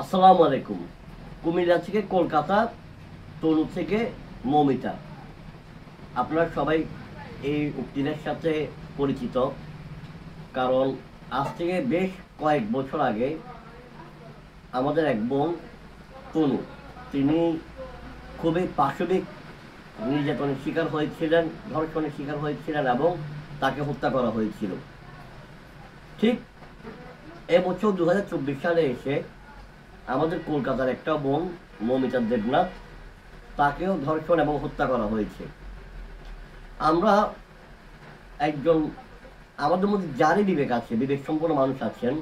আসসালামু আলাইকুম। কুমিল্লা থেকে কলকাতা, তনু থেকে মৌমিতা। আপনারা সবাই এই উক্তিদের সাথে পরিচিত, কারণ আজ থেকে বেশ কয়েক বছর আগে আমাদের এক বোন তনু, তিনি খুবই পাশবিক নির্যাতনের শিকার হয়েছিলেন, ধর্ষণের শিকার হয়েছিলেন এবং তাকে হত্যা করা হয়েছিল। ঠিক এবছর 2024 সালে এসে আমাদের কলকাতার একটা বোন মৌমিতা দেবনাথ, তাকেও ধর্ষণ এবং হত্যা করা হয়েছে। আমরা একজন, আমাদের মধ্যে যারই বিবেক আছে, বিবেক সম্পন্ন মানুষ আছেন,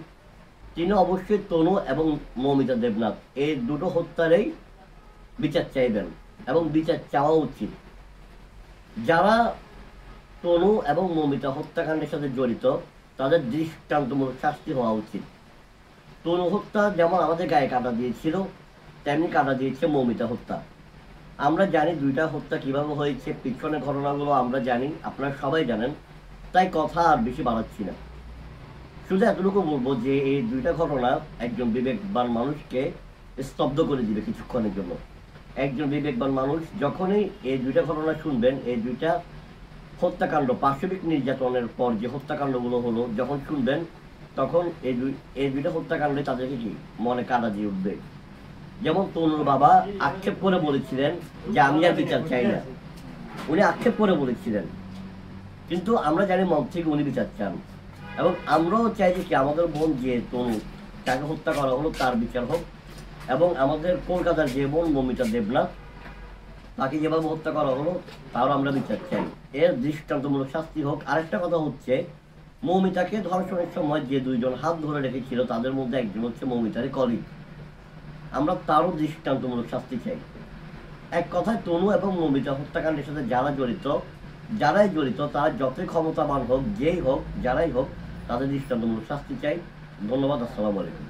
তিনি অবশ্যই তনু এবং মৌমিতা দেবনাথ এই দুটো হত্যারই বিচার চাইবেন এবং বিচার চাওয়া উচিত। যারা তনু এবং মৌমিতা হত্যাকাণ্ডের সাথে জড়িত, তাদের দৃষ্টান্তমূলক শাস্তি হওয়া উচিত। তনু হত্যা যেমন আমাদের গায়ে কাটা দিয়েছিল, তেমনি কাটা দিয়েছে মৌমিতা হত্যা। আমরা জানি দুইটা হত্যা কিভাবে হয়েছে, পিছনের ঘটনাগুলো আমরা জানি, আপনারা সবাই জানেন, তাই কথা আর বেশি বাড়াচ্ছি না। শুধু এতটুকু বলবো যে এই দুইটা ঘটনা একজন বিবেকবান মানুষকে স্তব্ধ করে দিবে কিছুক্ষণের জন্য। একজন বিবেকবান মানুষ যখনই এই দুইটা ঘটনা শুনবেন, এই দুইটা হত্যাকাণ্ড, পাশবিক নির্যাতনের পর যে হত্যাকাণ্ডগুলো হলো, যখন শুনবেন, তখন এই দুইটা হত্যাকাণ্ডে তাদেরকে কি মনে কাটা দিয়ে উঠবে। যেমন তনুর বাবা আক্ষেপ করে বলেছিলেন যে আমি আর বিচার চাই না, উনি আক্ষেপ করে বলেছিলেন, কিন্তু আমরা জানি মন থেকে উনি বিচার চান। এবং আমরাও চাই যে কি আমাদের বোন যে তনু, তাকে হত্যা করা হলো, তার বিচার হোক। এবং আমাদের কলকাতার যে বোন মৌমিতা দেবনাথ, তাকে যেভাবে হত্যা করা হলো তারও আমরা বিচার চাই, এর দৃষ্টান্তমূলক শাস্তি হোক। আরেকটা কথা হচ্ছে, মৌমিতাকে ধর্ষণের সময় যে দুইজন হাত ধরে রেখেছিল, তাদের মধ্যে একজন হচ্ছে মৌমিতারই কলিগ, আমরা তারও দৃষ্টান্তমূলক শাস্তি চাই। এক কথায় তনু এবং মৌমিতা হত্যাকাণ্ডের সাথে যারাই জড়িত তারা যতই ক্ষমতাবান হোক, যেই হোক, যারাই হোক, তাদের দৃষ্টান্তমূলক শাস্তি চাই। ধন্যবাদ। আসসালামু আলাইকুম।